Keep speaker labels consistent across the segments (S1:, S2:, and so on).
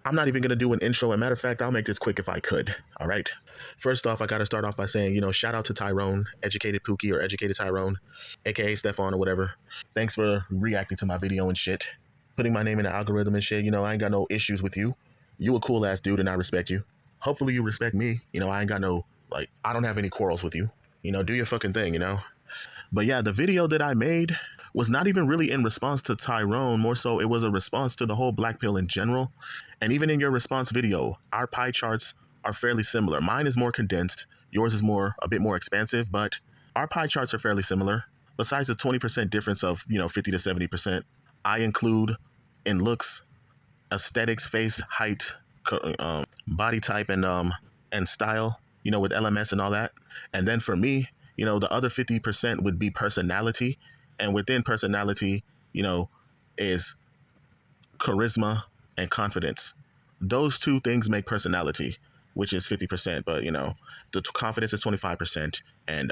S1: I'm not even going to do an intro. As a matter of fact, I'll make this quick if I could. All right. First off, I got to start off by saying, shout out to Tyrone, Educated Pookie or Educated Tyrone, aka Stefan or whatever. Thanks for reacting to my video and shit. Putting my name in the algorithm and shit. I ain't got no issues with you. You a cool ass dude and I respect you. Hopefully you respect me. I ain't got no, I don't have any quarrels with you. Do your fucking thing, But yeah, the video that I made was not even really in response to Tyrone. More so, it was a response to the whole black pill in general. And even in your response video, our pie charts are fairly similar. Mine is more condensed. Yours is a bit more expansive, but our pie charts are fairly similar. Besides the 20% difference of, 50 to 70%, I include in looks, aesthetics, face, height, body type, and style, with LMS and all that. And then for me, the other 50% would be personality. And within personality, is charisma and confidence. Those two things make personality, which is 50%. But, the confidence is 25%. And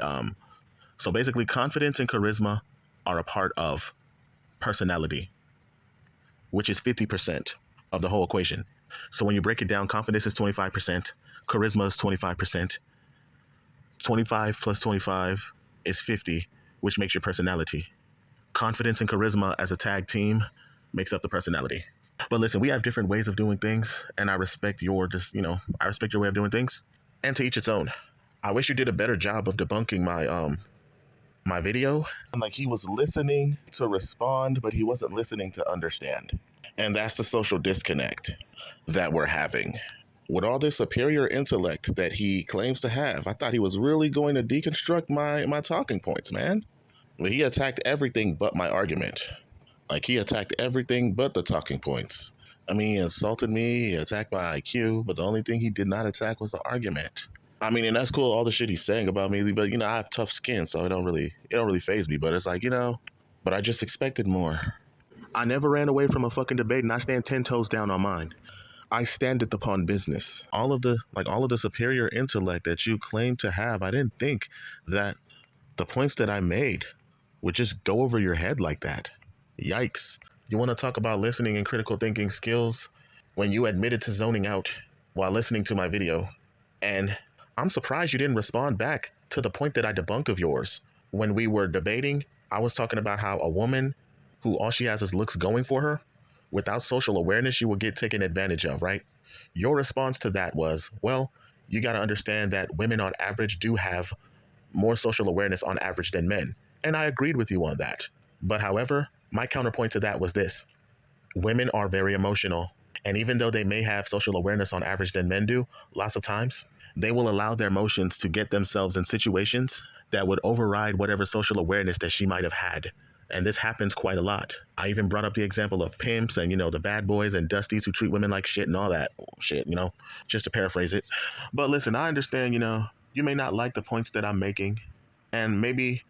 S1: so basically confidence and charisma are a part of personality, which is 50% of the whole equation. So when you break it down, confidence is 25%, charisma is 25%. 25 plus 25 is 50, which makes your personality. Confidence and charisma as a tag team makes up the personality. But listen, we have different ways of doing things, and I respect your I respect your way of doing things, and to each its own. I wish you did a better job of debunking my video. Like, he was listening to respond, but he wasn't listening to understand. And that's the social disconnect that we're having. With all this superior intellect that he claims to have, I thought he was really going to deconstruct my talking points, man. But he attacked everything but my argument. Like, he attacked everything but the talking points. I mean, he insulted me, he attacked my IQ, but the only thing he did not attack was the argument. I mean, and that's cool, all the shit he's saying about me, but I have tough skin, so it don't really faze me. But it's like, but I just expected more. I never ran away from a fucking debate, and I stand 10 toes down on mine. I stand it upon business. All of the superior intellect that you claim to have, I didn't think that the points that I made would just go over your head like that. Yikes. You want to talk about listening and critical thinking skills when you admitted to zoning out while listening to my video. And I'm surprised you didn't respond back to the point that I debunked of yours. When we were debating, I was talking about how a woman who all she has is looks going for her, without social awareness, she will get taken advantage of, right? Your response to that was, well, you got to understand that women on average do have more social awareness on average than men. And I agreed with you on that. But however, my counterpoint to that was this. Women are very emotional. And even though they may have social awareness on average than men do, lots of times, they will allow their emotions to get themselves in situations that would override whatever social awareness that she might have had. And this happens quite a lot. I even brought up the example of pimps and, the bad boys and dusties who treat women like shit and all that shit, just to paraphrase it. But listen, I understand, you may not like the points that I'm making, and maybe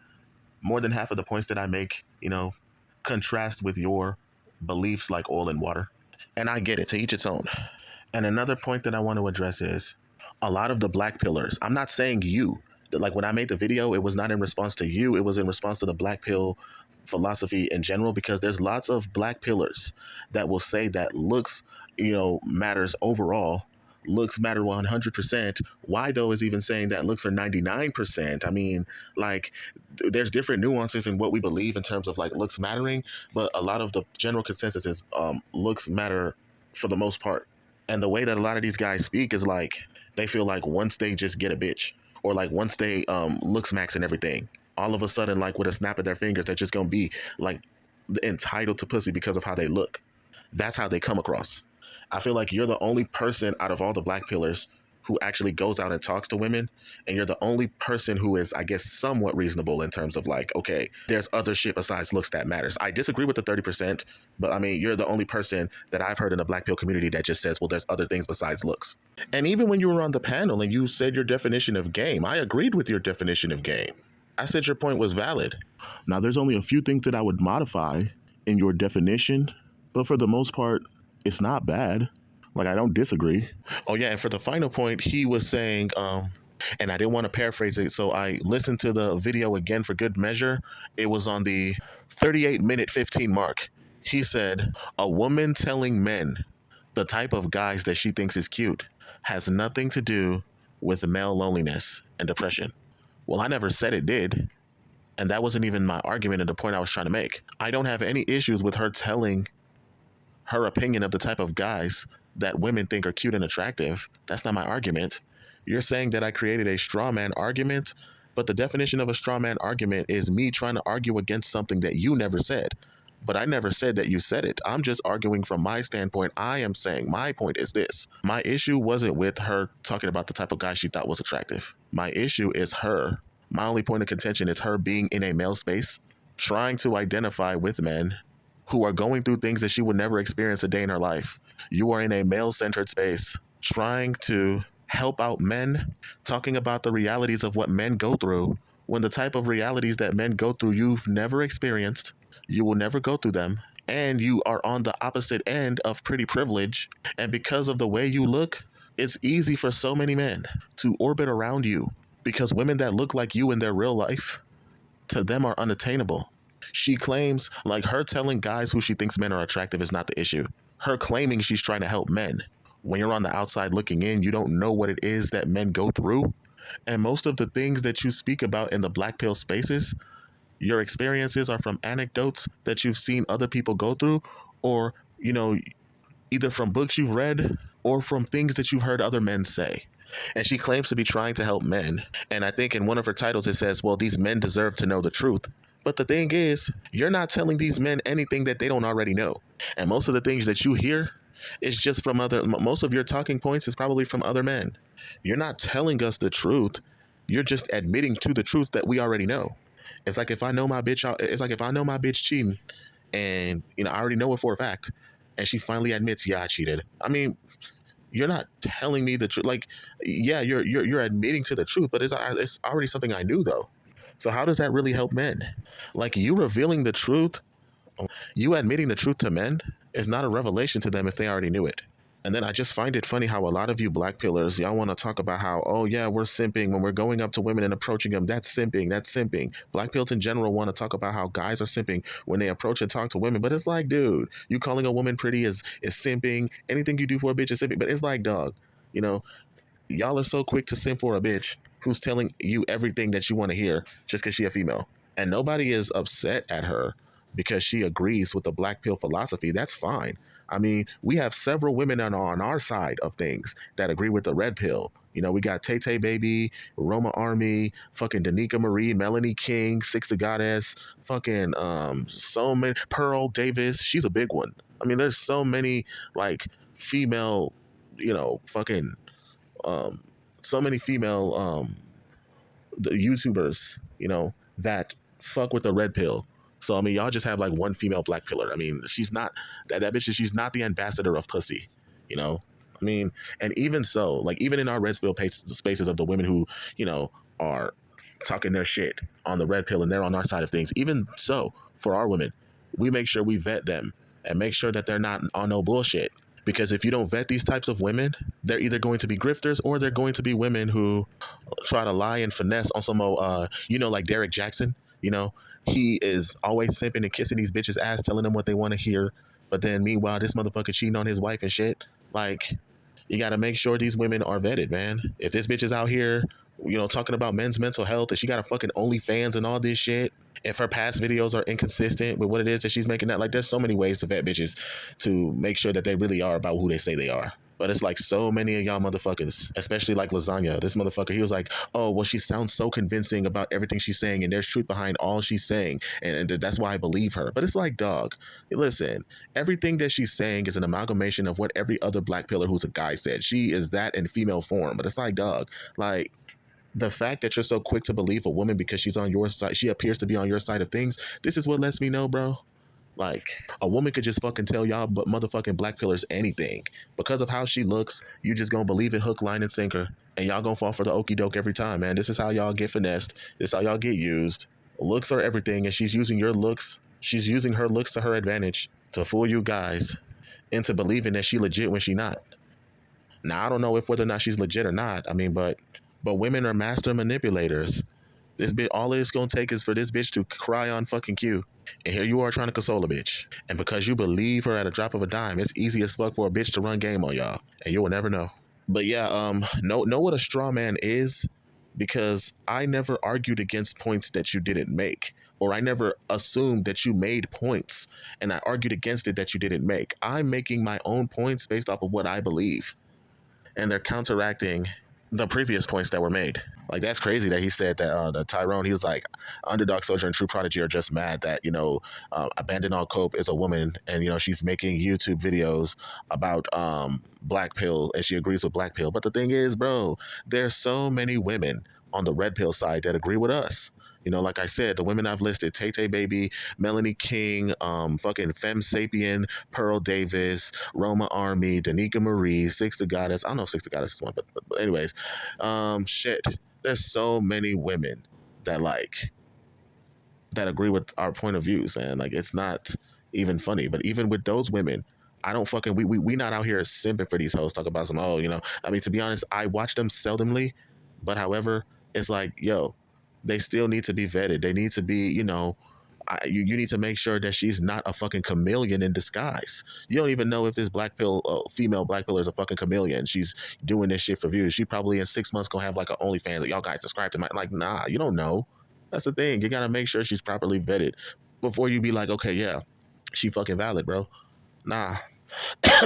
S1: more than half of the points that I make, contrast with your beliefs like oil and water. And I get it, to each its own. And another point that I want to address is a lot of the Blackpillers. I'm not saying you. Like, when I made the video, it was not in response to you. It was in response to the black pill philosophy in general, because there's lots of Blackpillers that will say that looks, matters overall. Looks matter 100%. Why, though, is even saying that looks are 99%. I mean, there's different nuances in what we believe in terms of looks mattering, but a lot of the general consensus is looks matter for the most part. And the way that a lot of these guys speak is they feel like once they just get a bitch, or once they looks max and everything, all of a sudden, with a snap of their fingers, they're just gonna be entitled to pussy because of how they look. That's how they come across. I feel like you're the only person out of all the Blackpillers who actually goes out and talks to women, and you're the only person who is, I guess, somewhat reasonable in terms of okay, there's other shit besides looks that matters. I disagree with the 30%, but I mean, you're the only person that I've heard in the black pill community that just says, well, there's other things besides looks. And even when you were on the panel and you said your definition of game, I agreed with your definition of game. I said your point was valid. Now, there's only a few things that I would modify in your definition, but for the most part, it's not bad. I don't disagree. Oh yeah, and for the final point, he was saying, and I didn't want to paraphrase it, so I listened to the video again for good measure. It was on the 38-minute 15 mark. He said, a woman telling men The type of guys that she thinks is cute has nothing to do with male loneliness and depression. Well, I never said it did. And that wasn't even my argument and the point I was trying to make. I don't have any issues with her telling her opinion of the type of guys that women think are cute and attractive. That's not my argument. You're saying that I created a straw man argument, but the definition of a straw man argument is me trying to argue against something that you never said. But I never said that you said it. I'm just arguing from my standpoint. I am saying my point is this. My issue wasn't with her talking about the type of guy she thought was attractive. My issue is her. My only point of contention is her being in a male space, trying to identify with men who are going through things that she would never experience a day in her life. You are in a male-centered space, trying to help out men, talking about the realities of what men go through, when the type of realities that men go through you've never experienced, you will never go through them, and you are on the opposite end of pretty privilege. And because of the way you look, it's easy for so many men to orbit around you, because women that look like you in their real life, to them, are unattainable. She claims, like, her telling guys who she thinks men are attractive is not the issue. Her claiming she's trying to help men. When you're on the outside looking in, you don't know what it is that men go through. And most of the things that you speak about in the black pill spaces, your experiences are from anecdotes that you've seen other people go through, or, either from books you've read or from things that you've heard other men say. And she claims to be trying to help men. And I think in one of her titles it says, well, these men deserve to know the truth. But the thing is, you're not telling these men anything that they don't already know. And most of the things that you hear is just from most of your talking points is probably from other men. You're not telling us the truth. You're just admitting to the truth that we already know. It's like if I know my bitch cheating, and I already know it for a fact, and she finally admits, yeah, I cheated. I mean, you're not telling me the truth. Like, yeah, you're admitting to the truth, but it's already something I knew though. So how does that really help men? Like, you revealing the truth, you admitting the truth to men is not a revelation to them if they already knew it. And then I just find it funny how a lot of you blackpillers, y'all want to talk about how, oh yeah, we're simping when we're going up to women and approaching them. That's simping. That's simping. Blackpills in general want to talk about how guys are simping when they approach and talk to women. But it's like, dude, you calling a woman pretty is simping. Anything you do for a bitch is simping. But it's like, dog, y'all are so quick to simp for a bitch who's telling you everything that you want to hear just because she a female. And nobody is upset at her because she agrees with the black pill philosophy. That's fine. I mean, we have several women on our side of things that agree with the red pill. We got Tay Tay Baby, Roma Army, fucking Danica Marie, Melanie King, Six the Goddess, fucking so many, Pearl Davis. She's a big one. I mean, there's so many like female, fucking so many female the YouTubers, that fuck with the red pill. So I mean, y'all just have like one female black pillar. I mean, she's not that bitch. She's not the ambassador of pussy. I mean, and even so, like even in our red pill spaces of the women who are talking their shit on the red pill and they're on our side of things. Even so, for our women, we make sure we vet them and make sure that they're not on no bullshit. Because if you don't vet these types of women, they're either going to be grifters or they're going to be women who try to lie and finesse on some, like Derek Jackson. He is always simping and kissing these bitches' ass, telling them what they want to hear. But then meanwhile, this motherfucker cheating on his wife and shit. Like, you got to make sure these women are vetted, man. If this bitch is out here, talking about men's mental health, and she got a fucking OnlyFans and all this shit, if her past videos are inconsistent with what it is that she's making, that like, there's so many ways to vet bitches to make sure that they really are about who they say they are. But it's like so many of y'all motherfuckers, especially like Lasagna. This motherfucker, he was like, oh, well, she sounds so convincing about everything she's saying, and there's truth behind all she's saying, and that's why I believe her. But it's like, dog, listen, everything that she's saying is an amalgamation of what every other black pillar who's a guy said. She is that in female form. But it's like, dog, like, the fact that you're so quick to believe a woman because she's on your side, she appears to be on your side of things, this is what lets me know, bro. Like, a woman could just fucking tell y'all but motherfucking black pillars anything. Because of how she looks, you just gonna believe it hook, line, and sinker. And y'all gonna fall for the okie doke every time, man. This is how y'all get finessed. This is how y'all get used. Looks are everything, and she's using your looks. She's using her looks to her advantage to fool you guys into believing that she legit when she not. Now, I don't know if whether or not she's legit or not. I mean, but women are master manipulators. This bitch, all it's gonna take is for this bitch to cry on fucking cue. And here you are trying to console a bitch. And because you believe her at a drop of a dime, it's easy as fuck for a bitch to run game on y'all. And you will never know. But yeah, know what a straw man is, because I never argued against points that you didn't make. Or I never assumed that you made points and I argued against it that you didn't make. I'm making my own points based off of what I believe. And they're counteracting the previous points that were made. Like, that's crazy that he said that the Tyrone, he was like, Underdog Soldier and True Prodigy are just mad that, Abandon All Cope is a woman and, she's making YouTube videos about Black Pill and she agrees with Black Pill. But the thing is, bro, there's so many women on the Red Pill side that agree with us. Like I said, the women I've listed: Tay Tay Baby, Melanie King, fucking Femme Sapien, Pearl Davis, Roma Army, Danica Marie, Six the Goddess. I don't know if Six the Goddess is one, but anyways, shit. There's so many women that that agree with our point of views, man. Like, it's not even funny. But even with those women, I don't fucking we not out here simping for these hoes. Talk about some, I mean, to be honest, I watch them seldomly, but however, it's like, yo, they still need to be vetted. They need to be, you need to make sure that she's not a fucking chameleon in disguise. You don't even know if this female black pillar is a fucking chameleon. She's doing this shit for views. She probably in 6 months gonna have like an OnlyFans that y'all guys subscribe to. Like, nah, you don't know. That's the thing. You gotta make sure she's properly vetted before you be like, okay, yeah, she fucking valid, bro. Nah.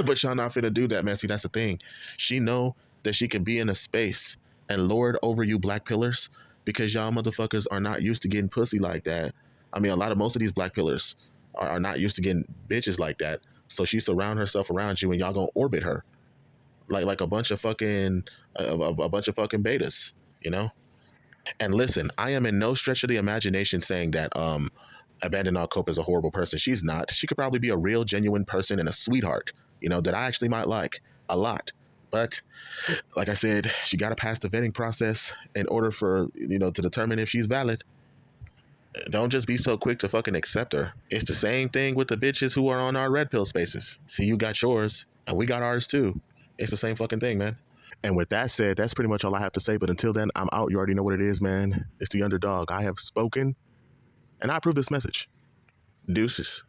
S1: But y'all not finna do that, man. See, that's the thing. She know that she can be in a space and lord over you black pillars because y'all motherfuckers are not used to getting pussy like that. I mean, most of these black pillars are not used to getting bitches like that. So she surround herself around you and y'all gonna orbit her like a bunch of fucking betas, And listen, I am in no stretch of the imagination saying that Abandon All Cope is a horrible person. She's not. She could probably be a real, genuine person and a sweetheart, that I actually might like a lot. But like I said, she got to pass the vetting process in order for, to determine if she's valid. Don't just be so quick to fucking accept her. It's the same thing with the bitches who are on our red pill spaces. See, you got yours and we got ours too. It's the same fucking thing, man. And with that said, that's pretty much all I have to say. But until then, I'm out. You already know what it is, man. It's the Underdog. I have spoken and I approve this message. Deuces.